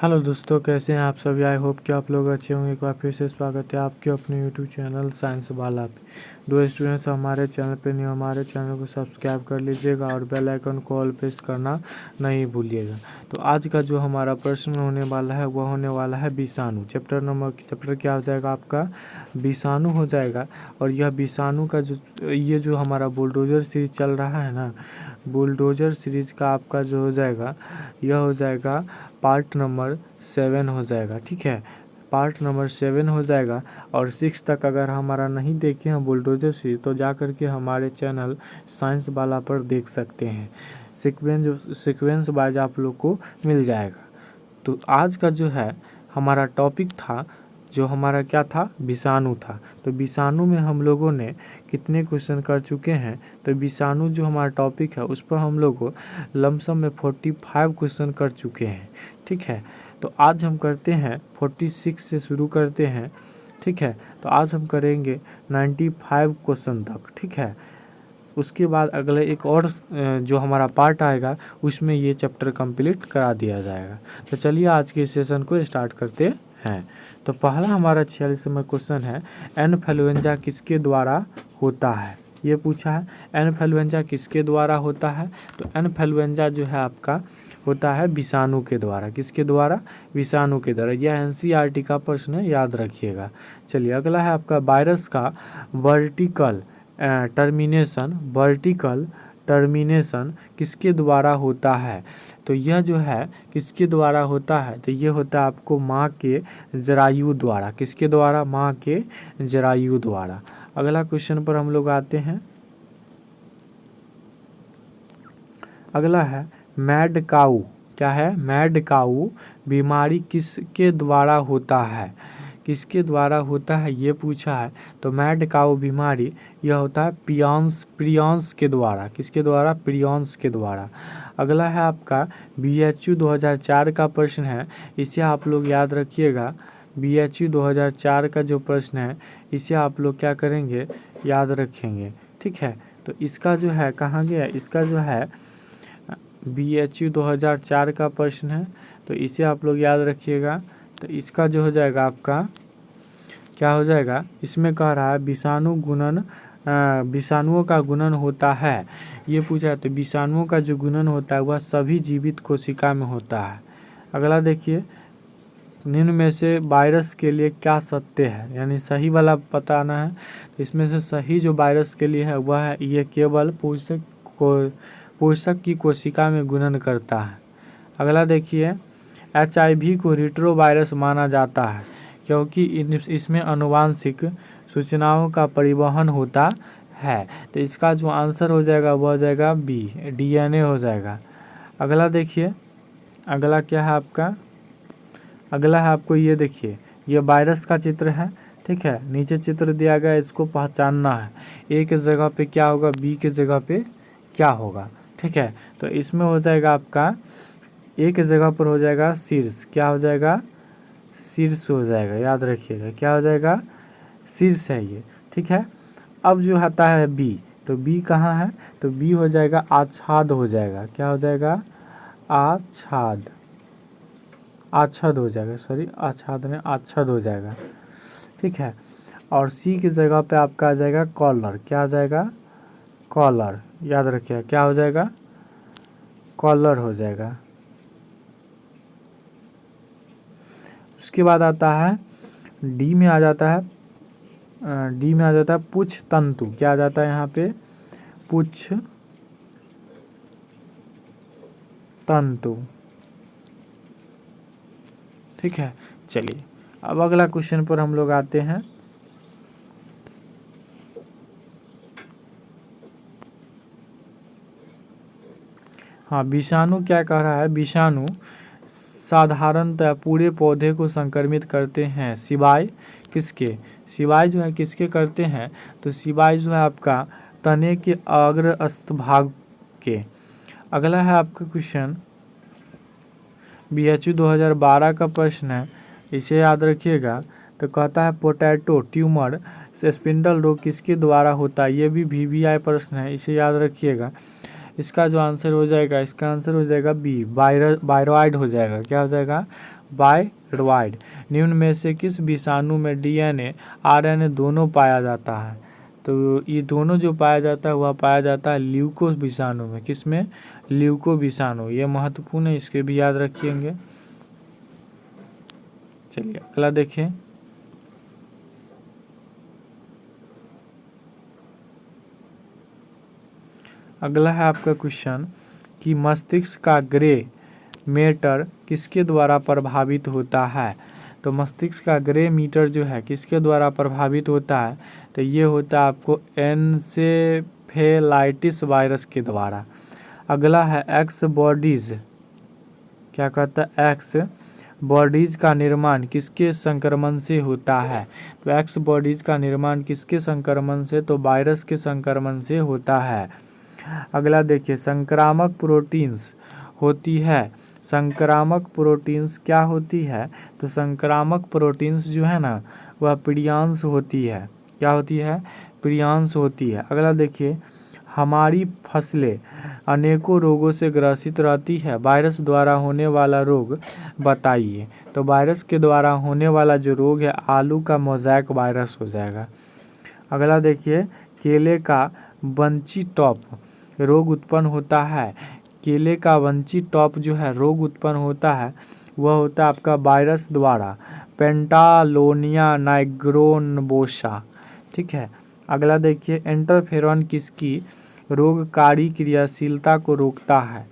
Hello दोस्तों, कैसे हैं आप सभी। आई होप कि आप लोग अच्छे होंगे। एक बार फिर से स्वागत है आपके अपने यूट्यूब चैनल साइंस वाला पे। दो स्टूडेंट्स हमारे चैनल पे न्यू, हमारे चैनल को सब्सक्राइब कर लीजिएगा और बेल आइकन को ऑल प्रेस करना नहीं भूलिएगा। तो आज का जो हमारा प्रश्न होने वाला है वह होने वाला है विषाणु। चैप्टर क्या हो जाएगा आपका, विषाणु हो जाएगा। और यह विषाणु का जो हमारा बुलडोजर सीरीज चल रहा है ना, बुलडोजर सीरीज का आपका जो हो जाएगा, यह हो जाएगा पार्ट नंबर 7 हो जाएगा। ठीक है, पार्ट नंबर 7 हो जाएगा। और 6 तक अगर हमारा नहीं देखे हैं बुलडोजर सीरीज तो जा करके हमारे चैनल साइंस वाला पर देख सकते हैं। सीक्वेंस वाइज आप लोग को मिल जाएगा। तो आज का जो है हमारा टॉपिक था, जो हमारा क्या था, विषाणु था। तो विषाणु में हम लोगों ने कितने क्वेश्चन कर चुके हैं। तो विषाणु जो हमारा टॉपिक है उस पर हम लोग को लमसम में 45 क्वेश्चन कर चुके हैं। ठीक है, तो आज हम करते हैं 46 से शुरू करते हैं। ठीक है, तो आज हम करेंगे 95 क्वेश्चन तक। ठीक है, उसके बाद अगले एक और जो हमारा पार्ट आएगा उसमें ये चैप्टर कंप्लीट करा दिया जाएगा। तो चलिए आज के सेशन को स्टार्ट करते हैं। तो पहला हमारा 46वां क्वेश्चन है, इन्फ्लुएंजा किसके द्वारा होता है। ये पूछा है इन्फ्लुएंजा किसके द्वारा होता है। तो इन्फ्लुएंजा जो है आपका होता है विषाणु के द्वारा। किसके द्वारा, विषाणु के द्वारा। यह एनसीईआरटी का प्रश्न है, याद रखिएगा। चलिए अगला है आपका वायरस का वर्टिकल टर्मिनेशन किसके द्वारा होता है। तो यह जो है किसके द्वारा होता है, तो ये होता है आपको माँ के जरायु द्वारा। किसके द्वारा, माँ के जरायु द्वारा। अगला क्वेश्चन पर हम लोग आते हैं। अगला है मैड काऊ। क्या है, मैड काऊ बीमारी किसके द्वारा होता है। किसके द्वारा होता है ये पूछा है। तो मैड काऊ बीमारी यह होता है प्रियंस के द्वारा। किसके द्वारा, प्रियंस के द्वारा। अगला है आपका BHU 2004 का प्रश्न है, इसे आप लोग याद रखिएगा। BHU 2004 का जो प्रश्न है इसे आप लोग क्या करेंगे, याद रखेंगे। ठीक है, तो इसका जो है कहाँ गया, इसका जो है BHU 2004 का प्रश्न है, तो इसे आप लोग याद रखिएगा। तो इसका जो हो जाएगा आपका क्या हो जाएगा, इसमें कह रहा है विषाणुओं का गुणन होता है। ये पूछा है। तो विषाणुओं का जो गुणन होता है वह सभी जीवित कोशिका में होता है। अगला देखिए, निम्न में से वायरस के लिए क्या सत्य है, यानी सही वाला बताना है। तो इसमें से सही जो वायरस के लिए है वह है ये केवल पोषक की कोशिका में गुणन करता है। अगला देखिए, HIV को रेट्रोवायरस माना जाता है क्योंकि इसमें आनुवांशिक सूचनाओं का परिवहन होता है। तो इसका जो आंसर हो जाएगा वह हो जाएगा B, DNA हो जाएगा। अगला देखिए, अगला क्या है आपका, अगला है आपको ये देखिए, ये वायरस का चित्र है। ठीक है, नीचे चित्र दिया गया, इसको पहचानना है। A के जगह पे क्या होगा, B के जगह पे क्या होगा। ठीक है, तो इसमें हो जाएगा आपका A के जगह पर हो जाएगा शीर्ष। क्या हो जाएगा, शीर्ष हो जाएगा, याद रखिएगा। क्या हो जाएगा, शीर्ष है ये। ठीक है, अब जो आता है B, तो B कहाँ है, तो B हो जाएगा आच्छाद हो जाएगा। क्या हो जाएगा, आच्छाद हो जाएगा, सॉरी आच्छाद में आच्छाद हो जाएगा। ठीक है, और C की जगह पे आपका आ जाएगा कॉलर। क्या आ जाएगा, कॉलर, याद रखिएगा। क्या हो जाएगा, कॉलर हो जाएगा। उसके बाद आता है D में आ जाता है, पुच्छ तंतु। क्या आ जाता है यहाँ पे, पुच्छ तंतु। ठीक है, चलिए अब अगला क्वेश्चन पर हम लोग आते हैं। हाँ, विषाणु क्या कह रहा है, विषाणु साधारणतः पूरे पौधे को संक्रमित करते हैं सिवाय किसके, सिवाय जो है किसके करते हैं, तो सिवाय जो है आपका तने के अग्रस्थ भाग के। अगला है आपका क्वेश्चन BHU 2012 का प्रश्न है, इसे याद रखिएगा। तो कहता है पोटैटो ट्यूमर स्पिंडल रोग किसके द्वारा होता है। ये भी VVI प्रश्न है, इसे याद रखिएगा। इसका जो आंसर हो जाएगा, इसका आंसर हो जाएगा B, वायरॉइड हो जाएगा। क्या हो जाएगा, वायरॉइड। निम्न में से किस विषाणु में DNA RNA दोनों पाया जाता है? तो ये दोनों जो पाया जाता है वह पाया जाता है ल्यूको विषाणु में। किसमें? ल्यूको विषाणु। ये महत्वपूर्ण है, इसके भी याद रखिएंगे। चलिए अगला देखें। अगला है आपका क्वेश्चन कि मस्तिष्क का ग्रे मैटर किसके द्वारा प्रभावित होता है? तो मस्तिष्क का ग्रे मैटर जो है किसके द्वारा प्रभावित होता है? तो ये होता है आपको एन्सेफेलाइटिस वायरस के द्वारा। अगला है एक्स बॉडीज। क्या कहता है? एक्स बॉडीज का निर्माण किसके संक्रमण से होता है? तो एक्स बॉडीज का निर्माण किसके संक्रमण से? तो वायरस के संक्रमण से होता है। अगला देखिए, संक्रामक प्रोटीन्स होती है। संक्रामक प्रोटीन्स क्या होती है? तो संक्रामक प्रोटीन्स जो है ना वह प्रियांश होती है। क्या होती है? प्रियांश होती है। अगला देखिए, हमारी फसलें अनेकों रोगों से ग्रसित रहती है। वायरस द्वारा होने वाला रोग बताइए। तो वायरस के द्वारा होने वाला जो रोग है आलू का मोज़ैक वायरस हो जाएगा। अगला देखिए, केले का बंची टॉप रोग उत्पन्न होता है। केले का बंची टॉप जो है रोग उत्पन्न होता है वह होता है आपका वायरस द्वारा, पेंटालोनिया नाइग्रोनबोसा। ठीक है। अगला देखिए, इंटरफेरॉन किसकी रोगकारी क्रियाशीलता को रोकता है?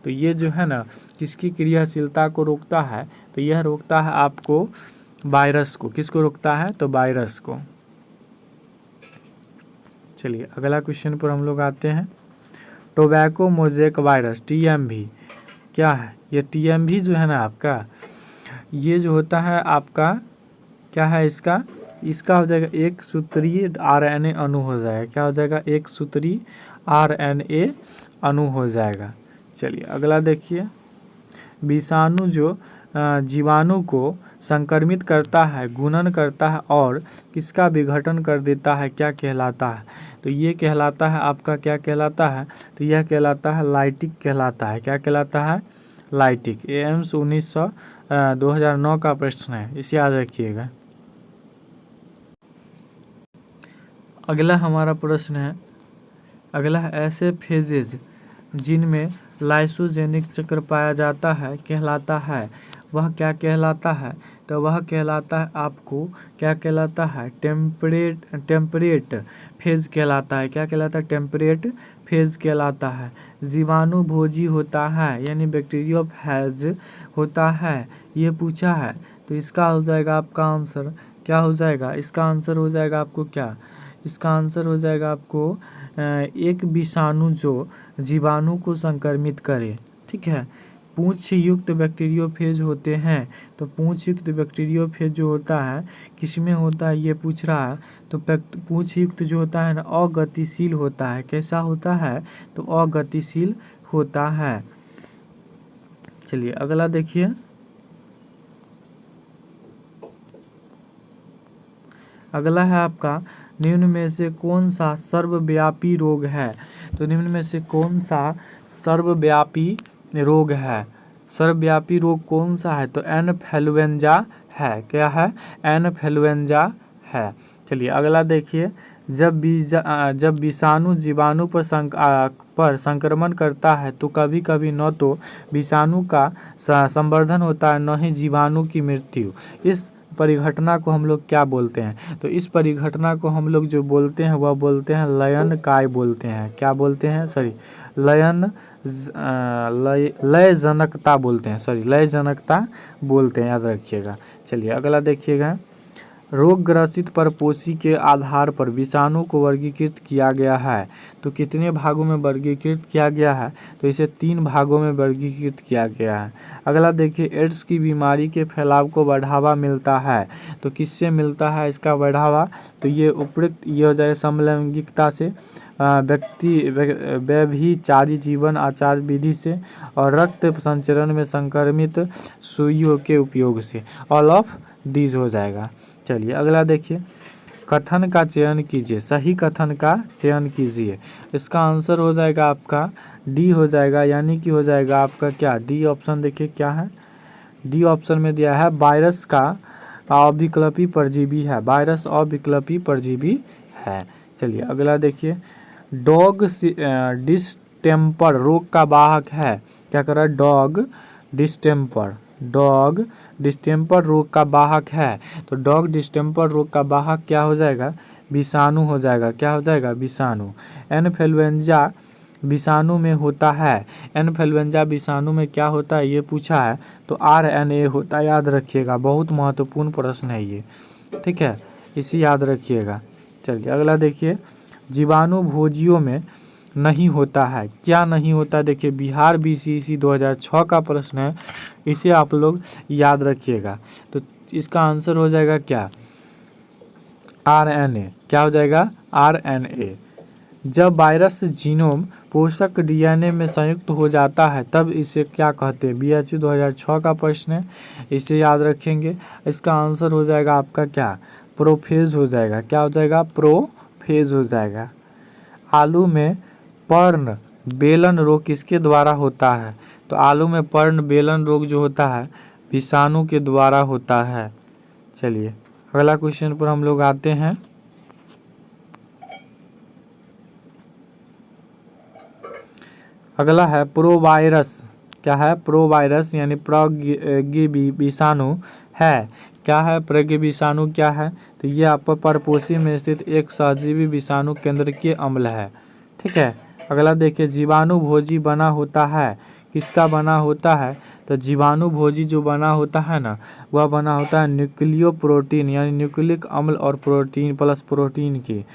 तो ये जो है ना किसकी क्रियाशीलता को रोकता है? तो यह रोकता है आपको वायरस को। किसको रोकता है? तो वायरस को। चलिए अगला क्वेश्चन पर हम लोग आते हैं। टोबैको मोज़ेक वायरस TMV क्या है? ये TMV जो है ना आपका, ये जो होता है आपका क्या है इसका हो जाएगा एक सूत्रीय RNA अणु हो जाएगा। क्या हो जाएगा? एक सूत्रीय RNA अणु हो जाएगा। चलिए अगला देखिए, विषाणु जो जीवाणु को संक्रमित करता है, गुणन करता है और किसका विघटन कर देता है, क्या कहलाता है? तो ये कहलाता है आपका, क्या कहलाता है? तो यह कहलाता है लाइटिक कहलाता है। क्या कहलाता है? लाइटिक। एम्स 2009 का प्रश्न है, इसे याद रखिएगा। अगला हमारा प्रश्न है, अगला है ऐसे फेजेज जिनमें लाइसोजेनिक चक्र पाया जाता है कहलाता है, वह क्या कहलाता है? तो वह कहलाता है आपको, क्या कहलाता है? टेम्परेट फेज कहलाता है। क्या कहलाता है? टेम्परेट फेज कहलाता है। जीवाणु भोजी होता है यानी बैक्टीरियोफेज होता है, ये पूछा है। तो इसका हो जाएगा आपका आंसर, क्या हो जाएगा? इसका आंसर हो जाएगा आपको क्या? इसका आंसर हो जाएगा आपको एक विषाणु जो जीवाणु को संक्रमित करे। ठीक है। पूंछ युक्त बैक्टीरियोफेज होते हैं। तो पूंछ युक्त बैक्टीरियोफेज जो होता है किसमें होता है ये पूछ रहा है। तो पूंछ युक्त जो होता है ना अगतिशील होता है। कैसा होता है? तो अगतिशील होता है। चलिए अगला देखिए, अगला है आपका, निम्न में से कौन सा सर्वव्यापी रोग है? तो निम्न में से कौन सा सर्वव्यापी रोग है? सर्वव्यापी रोग कौन सा है? तो इन्फ्लुएंजा है। क्या है? इन्फ्लुएंजा है। चलिए अगला देखिए, जब विषाणु जीवाणु पर संक्रमण करता है तो कभी कभी न तो विषाणु का संवर्धन होता है न ही जीवाणु की मृत्यु। इस परिघटना को हम लोग क्या बोलते हैं? तो इस परिघटना को हम लोग जो बोलते हैं वह बोलते हैं लयन काय बोलते हैं। क्या बोलते हैं? सॉरी, लयजनकता बोलते हैं। सॉरी, लयजनकता बोलते हैं, याद रखिएगा। चलिए अगला देखिएगा, रोग ग्रसित परपोषी के आधार पर विषाणु को वर्गीकृत किया गया है। तो कितने भागों में वर्गीकृत किया गया है? तो इसे 3 भागों में वर्गीकृत किया गया है। अगला देखिए, एड्स की बीमारी के फैलाव को बढ़ावा मिलता है। तो किससे मिलता है इसका बढ़ावा? तो ये उपयुक्त ये हो जाएगा समलैंगिकता से, व्यभिचारी जीवन आचार विधि से और रक्त संचरण में संक्रमित सुइयों के उपयोग से। ऑल ऑफ दीज हो जाएगा। चलिए अगला देखिए, कथन का चयन कीजिए, सही कथन का चयन कीजिए। इसका आंसर हो जाएगा आपका डी हो जाएगा, यानी कि हो जाएगा आपका क्या? डी ऑप्शन देखिए क्या है? डी ऑप्शन में दिया है वायरस का अविकल्पी परजीवी है, वायरस अविकल्पी परजीवी है। चलिए अगला देखिए, डॉग डिस्टेम्पर रोग का वाहक है। क्या कर रहा है? डॉग डिस्टेम्पर रोग का वाहक है। तो डॉग डिस्टेम्पर रोग का वाहक क्या हो जाएगा? विषाणु हो जाएगा। क्या हो जाएगा? विषाणु। इन्फ्लुएंजा विषाणु में होता है। इन्फ्लुएंजा विषाणु में क्या होता है ये पूछा है, तो RNA होता है, याद रखिएगा, बहुत महत्वपूर्ण प्रश्न है ये, ठीक है, इसी याद रखिएगा। चलिए अगला देखिए, जीवाणु भोजियों में नहीं होता है। क्या नहीं होता? देखिए बिहार BCEC 2006 का प्रश्न है, इसे आप लोग याद रखिएगा। तो इसका आंसर हो जाएगा क्या? RNA। क्या हो जाएगा? RNA। जब वायरस जीनोम पोषक DNA में संयुक्त हो जाता है तब इसे क्या कहते हैं? BHU 2006 का प्रश्न है, इसे याद रखेंगे। इसका आंसर हो जाएगा आपका क्या? प्रोफेज हो जाएगा। क्या हो जाएगा? प्रोफेज हो जाएगा। आलू में पर्ण बेलन रोग किसके द्वारा होता है? तो आलू में पर्ण बेलन रोग जो होता है विषाणु के द्वारा होता है। चलिए अगला क्वेश्चन पर हम लोग आते हैं। अगला है प्रोवायरस। क्या है? प्रोवायरस यानी प्रगी विषाणु है। क्या है? प्रगी विषाणु क्या है? तो ये आपका परपोषी में स्थित एक सहजीवी विषाणु केंद्रीय अम्ल है, ठीक है। अगला देखिए, जीवाणु भोजी बना होता है। किसका बना होता है? तो जीवाणु भोजी जो बना होता है ना, वह बना होता है न्यूक्लियो प्रोटीन यानी न्यूक्लिक अम्ल और प्रोटीन प्लस प्रोटीन की।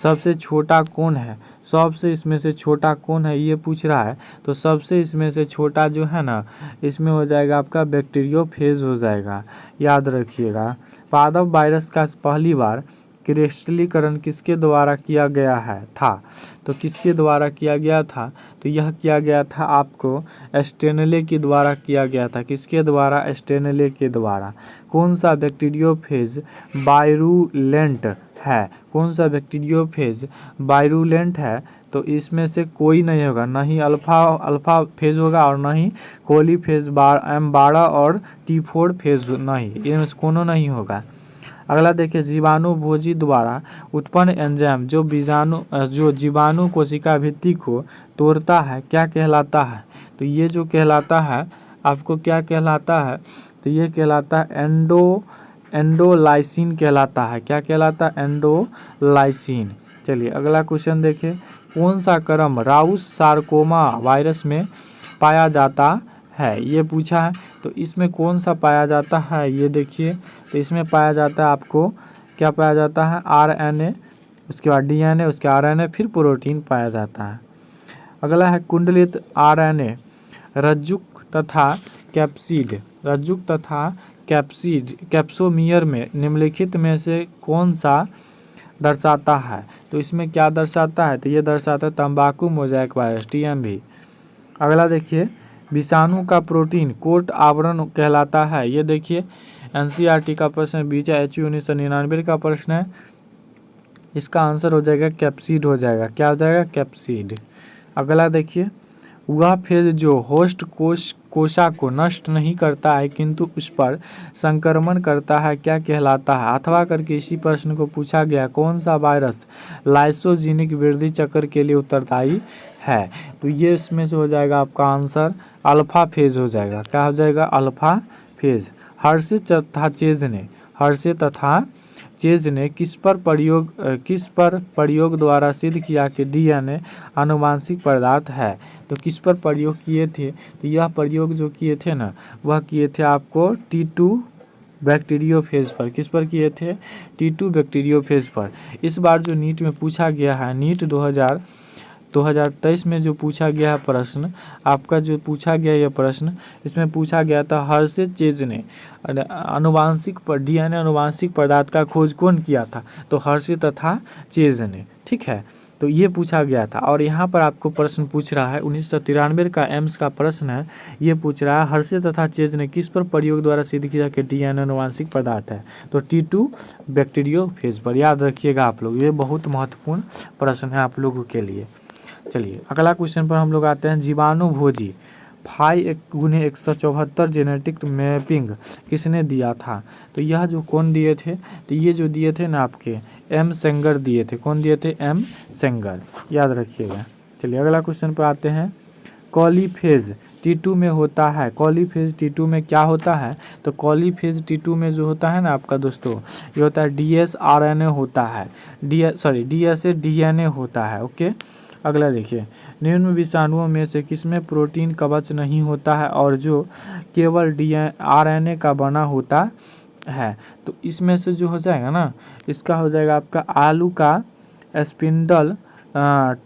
सबसे छोटा कौन है? सबसे इसमें से छोटा कौन है ये पूछ रहा है। तो सबसे इसमें से छोटा जो है ना, इसमें हो जाएगा आपका बैक्टीरियोफेज हो जाएगा, याद रखिएगा। पादप वायरस का पहली बार क्रिस्टलीकरण किसके द्वारा किया गया है था? तो किसके द्वारा किया गया था? तो यह किया गया था आपको स्टेनले के द्वारा किया गया था। किसके द्वारा? स्टेनले के द्वारा। कौन सा बैक्टीरियोफेज वायरुलेंट है? कौन सा बैक्टीरियोफेज वायरुलेंट है? तो इसमें से कोई नहीं होगा, ना ही अल्फा फेज होगा और ना ही कोली फेज M12 और T4 फेज, नहीं, इनमें से कोनो नहीं होगा। अगला देखिए, जीवाणु भोजी द्वारा उत्पन्न एंजाइम जो जीवाणु कोशिका भित्ति को तोड़ता है क्या कहलाता है? तो ये जो कहलाता है आपको क्या कहलाता है? तो ये कहलाता है एंडोलाइसिन कहलाता है। क्या कहलाता है? एंडोलाइसिन। चलिए अगला क्वेश्चन देखिए, कौन सा क्रम राउस सार्कोमा वायरस में पाया जाता है? ये पूछा है। तो इसमें कौन सा पाया जाता है ये देखिए, तो इसमें पाया जाता है आपको क्या पाया जाता है? RNA, उसके बाद DNA, उसके RNA, फिर प्रोटीन पाया जाता है। अगला है कुंडलित RNA रज्जुक तथा कैप्सोमियर में निम्नलिखित में से कौन सा दर्शाता है? तो इसमें क्या दर्शाता है? तो ये दर्शाता है तंबाकू मोज़ेक वायरस, TMV। अगला देखिए, विषाणु का प्रोटीन कोट आवरण कहलाता है। ये देखिए NCERT का प्रश्न, BHU 1999 का प्रश्न है। इसका आंसर हो जाएगा कैप्सिड हो जाएगा। क्या हो जाएगा? कैप्सिड। अगला देखिए, वह फेज जो होस्ट कोशा को नष्ट नहीं करता है किंतु उस पर संक्रमण करता है क्या कहलाता है? अथवा करके इसी प्रश्न को पूछा गया, कौन सा वायरस लाइसोजेनिक वृद्धि चक्र के लिए उत्तरदायी है? तो ये इसमें से हो जाएगा आपका आंसर अल्फा फेज हो जाएगा। क्या हो जाएगा? Alpha phase. हर्षे तथा चेज ने किस पर प्रयोग द्वारा सिद्ध किया कि DNA आनुवांशिक पदार्थ है? तो किस पर प्रयोग किए थे? तो यह प्रयोग जो किए थे ना, वह किए थे आपको T2 बैक्टीरियोफेज पर। किस पर किए थे? T2 बैक्टीरियोफेज पर। इस बार जो नीट में पूछा गया है, नीट 2023 में जो पूछा गया है प्रश्न, आपका जो पूछा गया यह प्रश्न, इसमें पूछा गया था हर्षे चेज ने DNA आनुवांशिक पदार्थ का खोज कौन किया था? तो हर्षे तथा चेज ने, ठीक है। तो ये पूछा गया था। और यहाँ पर आपको प्रश्न पूछ रहा है 1993 का एम्स का प्रश्न है, ये पूछ रहा है हर्षे तथा चेज ने किस पर प्रयोग द्वारा सिद्ध किया कि DNA आनुवांशिक पदार्थ है? तो T2 बैक्टीरियोफेज पर, याद रखिएगा आप लोग, ये बहुत महत्वपूर्ण प्रश्न है आप लोगों के लिए। चलिए अगला क्वेश्चन पर हम लोग आते हैं, जीवाणु भोजी 5×174 जेनेटिक मैपिंग किसने दिया था? तो यह जो कौन दिए थे, तो ये जो दिए थे ना आपके एम सेंगर दिए थे। कौन दिए थे? एम सेंगर, याद रखिएगा। चलिए अगला क्वेश्चन पर आते हैं। कॉलीफेज T2 में होता है, कॉलीफेज T2 में क्या होता है? तो कॉलीफेज T2 में जो होता है ना आपका दोस्तों, ये होता है DSRNA होता है, DSA DNA होता है। ओके, अगला देखिए, निम्न विषाणुओं में से किसमें प्रोटीन कवच नहीं होता है और जो केवल RNA का बना होता है? तो इसमें से जो हो जाएगा ना, इसका हो जाएगा आपका आलू का स्पिंडल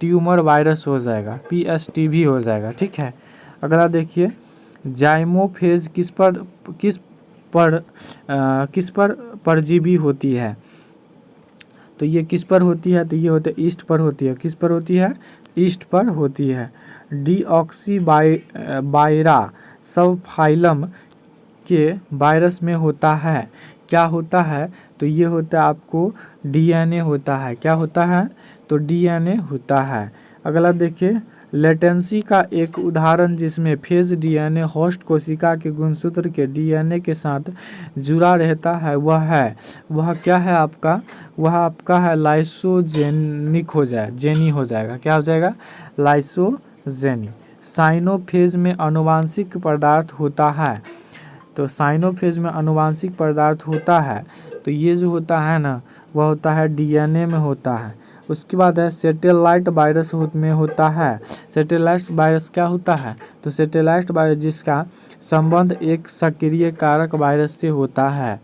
ट्यूमर वायरस हो जाएगा, PSTV हो जाएगा। ठीक है, अगला देखिए, जाइमोफेज किस पर परजीवी होती है? तो ये किस पर होती है? तो ये होते ईस्ट पर होती है। किस पर होती है? ईस्ट पर होती है। डीऑक्सीबाइरा सब फाइलम के वायरस में होता है। क्या होता है? तो ये होता है आपको DNA होता है। क्या होता है? तो DNA होता है। अगला देखिए, लेटेंसी का एक उदाहरण जिसमें फेज DNA होस्ट कोशिका के गुणसूत्र के DNA के साथ जुड़ा रहता है वह क्या है आपका? वह आपका है लाइसोजेनिक जेनी हो जाएगा। क्या हो जाएगा? लाइसोजेनी। साइनोफेज में आनुवांशिक पदार्थ होता है। तो साइनोफेज में आनुवांशिक पदार्थ होता है, तो ये जो होता है ना, वह होता है DNA में होता है। उसके बाद है सैटेलाइट वायरस में होता है। सैटेलाइट वायरस क्या होता है? तो सैटेलाइट वायरस जिसका संबंध एक सक्रिय कारक वायरस से होता है।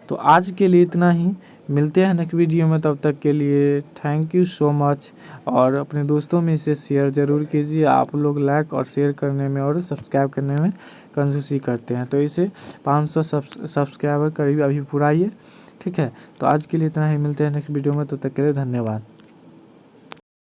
तो आज के लिए इतना ही, मिलते हैं नेक्स्ट वीडियो में, तब तक के लिए थैंक यू सो मच। और अपने दोस्तों में इसे शेयर ज़रूर कीजिए। आप लोग लाइक और शेयर करने में और सब्सक्राइब करने में कंजूसी करते हैं, तो इसे 500 सब्सक्राइबर करीब अभी पुराइए। ठीक है, तो आज के लिए इतना ही, मिलते हैं नेक्स्ट वीडियो में, तब तक के लिए धन्यवाद।